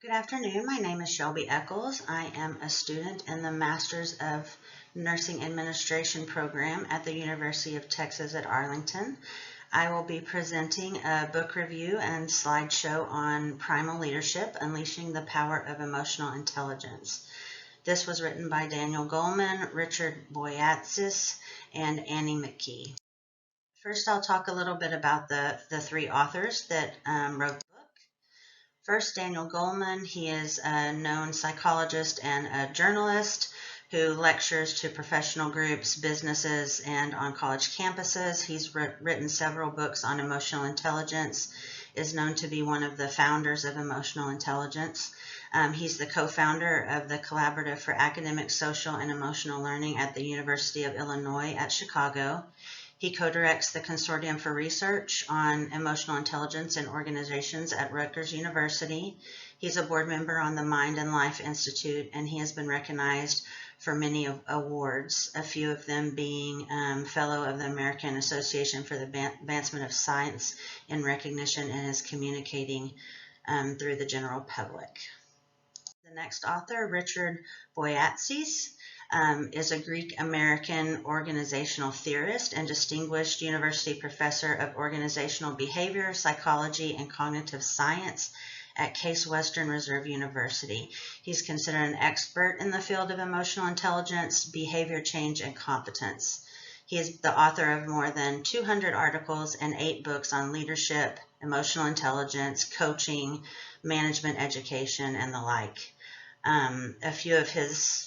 Good afternoon. My name is Shelby Eccles. I am a student in the Masters of Nursing Administration program at the University of Texas at Arlington. I will be presenting a book review and slideshow on Primal Leadership, Unleashing the Power of Emotional Intelligence. This was written by Daniel Goleman, Richard Boyatzis, and Annie McKee. First, I'll talk a little bit about the three authors that wrote the book. First, Daniel Goleman. He is a known psychologist and a journalist who lectures to professional groups, businesses, and on college campuses. He's written several books on emotional intelligence, is known to be one of the founders of emotional intelligence. He's the co-founder of the Collaborative for Academic, Social, and Emotional Learning at the University of Illinois at Chicago. He co-directs the Consortium for Research on Emotional Intelligence in Organizations at Rutgers University. He's a board member on the Mind and Life Institute, and he has been recognized for many awards, a few of them being Fellow of the American Association for the Advancement of Science in recognition and is communicating through the general public. The next author, Richard Boyatzis, is a Greek-American organizational theorist and distinguished university professor of organizational behavior, psychology, and cognitive science at Case Western Reserve University. He's considered an expert in the field of emotional intelligence, behavior change, and competence. He is the author of more than 200 articles and 8 books on leadership, emotional intelligence, coaching, management education, and the like. A few of his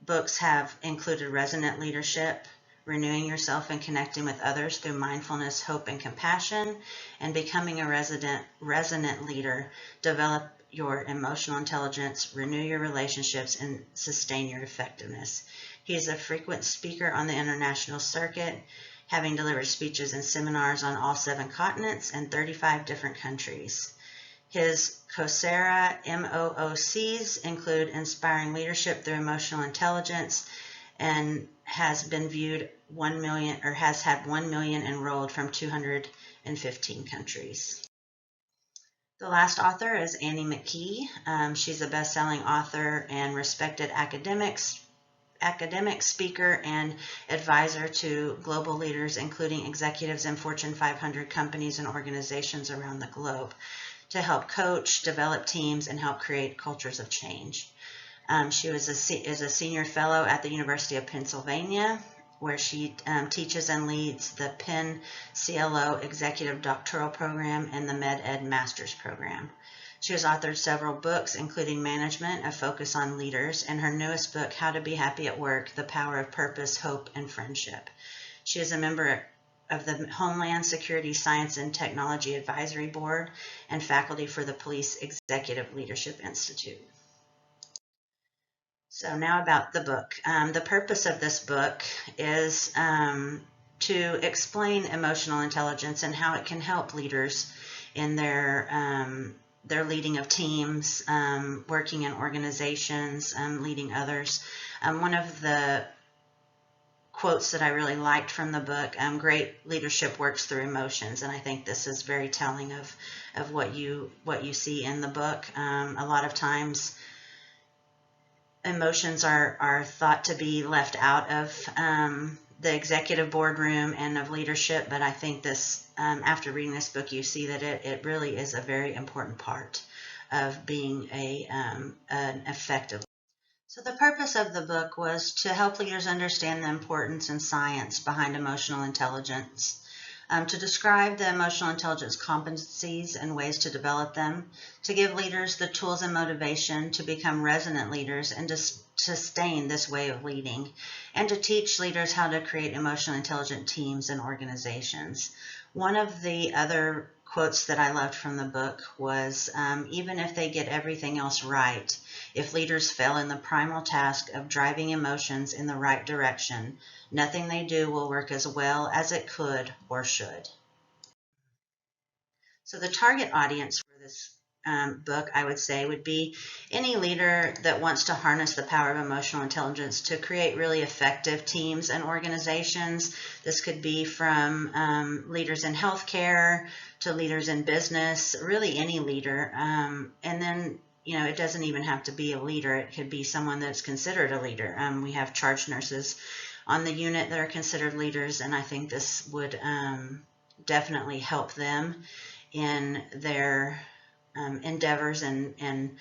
books have included Resonant Leadership, Renewing Yourself and Connecting with Others Through Mindfulness, Hope, and Compassion, and Becoming a Resonant Leader, Develop Your Emotional Intelligence, Renew Your Relationships, and Sustain Your Effectiveness. He is a frequent speaker on the international circuit, having delivered speeches and seminars on all 7 continents and 35 different countries. His Coursera MOOCs include Inspiring Leadership Through Emotional Intelligence and has been viewed 1 million or has had 1 million enrolled from 215 countries. The last author is Annie McKee. She's a best-selling author and respected academic speaker and advisor to global leaders, including executives in Fortune 500 companies and organizations around the globe, to help coach, develop teams, and help create cultures of change. She is a senior fellow at the University of Pennsylvania, where she teaches and leads the Penn CLO Executive Doctoral Program and the MedEd Master's Program. She has authored several books, including Management, a focus on leaders, and her newest book, How to Be Happy at Work, The Power of Purpose, Hope, and Friendship. She is a member of the Homeland Security Science and Technology Advisory Board and faculty for the Police Executive Leadership Institute. So now about the book. The purpose of this book is to explain emotional intelligence and how it can help leaders in their leading of teams, working in organizations, leading others. One of the quotes that I really liked from the book, great leadership works through emotions, and I think this is very telling of what you see in the book. A lot of times emotions are thought to be left out of the executive boardroom and of leadership, but I think this, after reading this book, you see that it really is a very important part of being an effective. So the purpose of the book was to help leaders understand the importance and science behind emotional intelligence, to describe the emotional intelligence competencies and ways to develop them, to give leaders the tools and motivation to become resonant leaders and to sustain this way of leading, and to teach leaders how to create emotionally intelligent teams and organizations. One of the other quotes that I loved from the book was, even if they get everything else right, if leaders fail in the primal task of driving emotions in the right direction, nothing they do will work as well as it could or should. So the target audience for this book, I would say, would be any leader that wants to harness the power of emotional intelligence to create really effective teams and organizations. This could be from leaders in healthcare to leaders in business, really any leader. And then, it doesn't even have to be a leader. It could be someone that's considered a leader. We have charge nurses on the unit that are considered leaders, and I think this would definitely help them in their endeavors and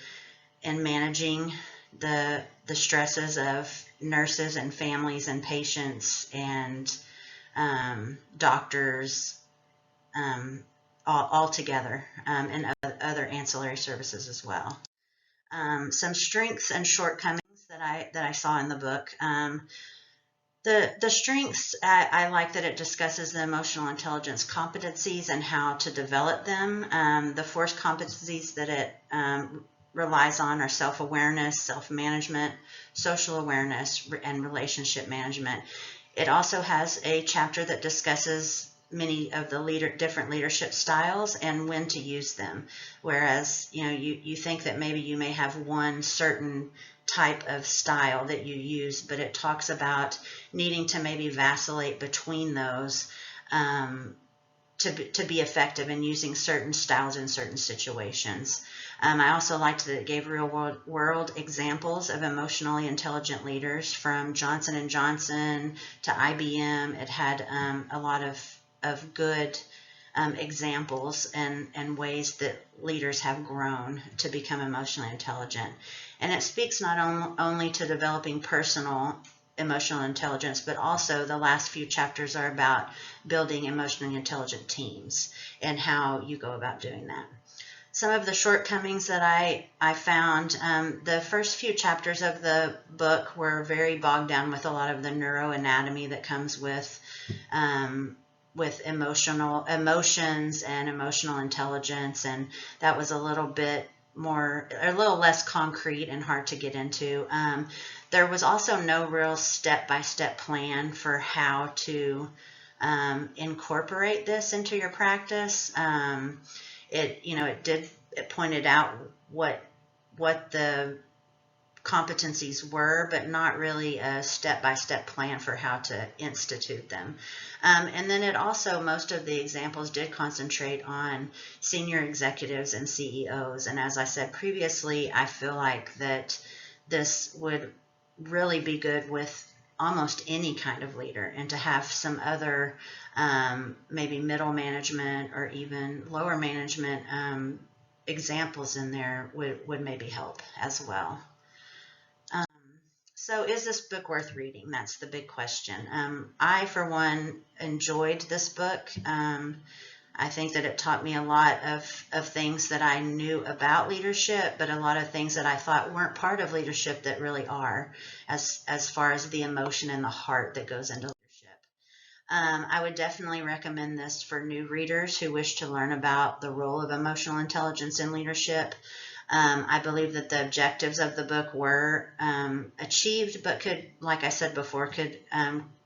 managing the stresses of nurses and families and patients and doctors all together, and other ancillary services as well. Some strengths and shortcomings that I saw in the book. The strengths, I like that it discusses the emotional intelligence competencies and how to develop them. The 4 competencies that it relies on are self-awareness, self-management, social awareness, and relationship management. It also has a chapter that discusses many of the different leadership styles and when to use them. Whereas, you think that maybe you may have one certain type of style that you use, but it talks about needing to maybe vacillate between those to be effective in using certain styles in certain situations. I also liked that it gave real world examples of emotionally intelligent leaders from Johnson & Johnson to IBM. It had a lot of good examples and ways that leaders have grown to become emotionally intelligent. And it speaks not only to developing personal emotional intelligence, but also the last few chapters are about building emotionally intelligent teams and how you go about doing that. Some of the shortcomings that I found, the first few chapters of the book were very bogged down with a lot of the neuroanatomy that comes with emotions and emotional intelligence, and that was a little less concrete and hard to get into. There was also no real step-by-step plan for how to incorporate this into your practice. It pointed out what the competencies were, but not really a step-by-step plan for how to institute them. And then most of the examples did concentrate on senior executives and CEOs. And as I said previously, I feel like that this would really be good with almost any kind of leader, and to have some other maybe middle management or even lower management examples in there would maybe help as well. So is this book worth reading? That's the big question. I, for one, enjoyed this book. I think that it taught me a lot of things that I knew about leadership, but a lot of things that I thought weren't part of leadership that really are, as far as the emotion and the heart that goes into leadership. I would definitely recommend this for new readers who wish to learn about the role of emotional intelligence in leadership. I believe that the objectives of the book were achieved, but could, like I said before, could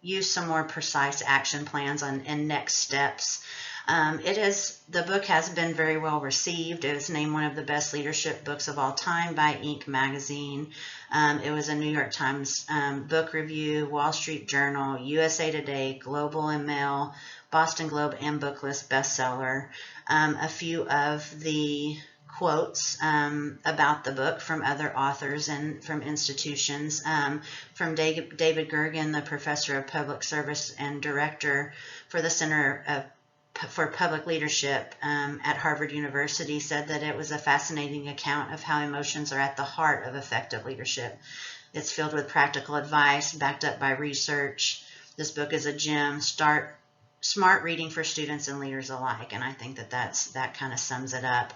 use some more precise action plans and next steps. The book has been very well received. It was named one of the best leadership books of all time by Inc. magazine. It was a New York Times book review, Wall Street Journal, USA Today, Global and Mail, Boston Globe, and Booklist bestseller. A few of the quotes about the book from other authors and from institutions, from David Gergen, the professor of public service and director for the Center for Public Leadership at Harvard University, said that it was a fascinating account of how emotions are at the heart of effective leadership. It's filled with practical advice backed up by research. This book is a gem, smart reading for students and leaders alike, and I think that kind of sums it up.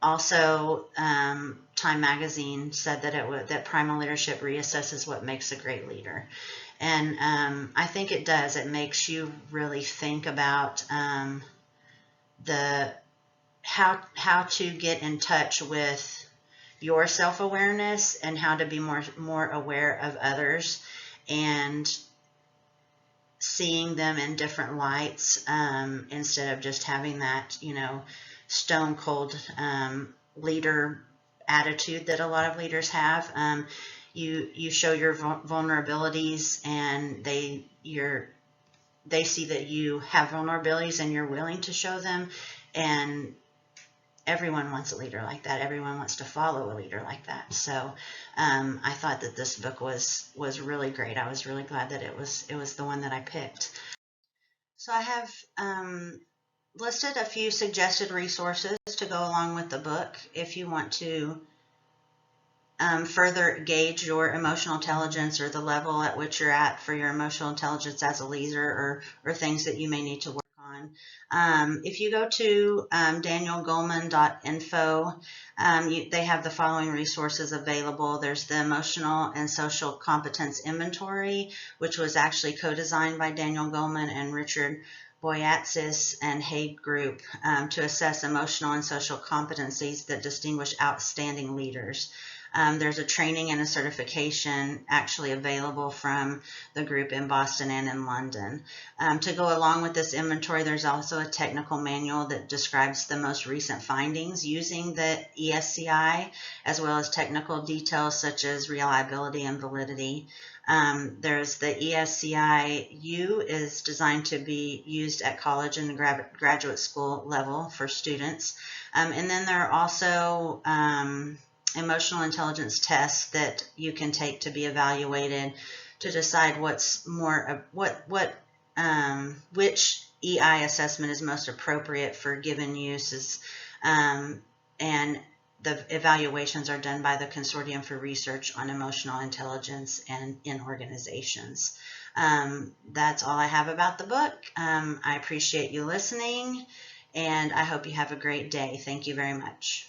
Also, Time magazine said that Primal leadership reassesses what makes a great leader, and I think it does. It makes you really think about how to get in touch with your self-awareness and how to be more aware of others, and seeing them in different lights, instead of just having that, stone cold leader attitude that a lot of leaders have. You show your vulnerabilities, and they see that you have vulnerabilities and you're willing to show them. And everyone wants a leader like that. Everyone wants to follow a leader like that. So I thought that this book was really great. I was really glad that it was the one that I picked. So I have listed a few suggested resources to go along with the book if you want to further gauge your emotional intelligence, or the level at which you're at for your emotional intelligence as a leader, or things that you may need to work on. If you go to danielgoleman.info, they have the following resources available. There's the Emotional and Social Competence Inventory, which was actually co-designed by Daniel Goleman and Richard Boyatzis and Haig Group to assess emotional and social competencies that distinguish outstanding leaders. There's a training and a certification actually available from the group in Boston and in London. To go along with this inventory, there's also a technical manual that describes the most recent findings using the ESCI, as well as technical details such as reliability and validity. There's the ESCI-U is designed to be used at college and graduate school level for students. And then there are also emotional intelligence tests that you can take to be evaluated to decide what's more which EI assessment is most appropriate for given uses, and the evaluations are done by the Consortium for Research on Emotional Intelligence and in organizations. That's all I have about the book. I appreciate you listening, and I hope you have a great day. Thank you very much.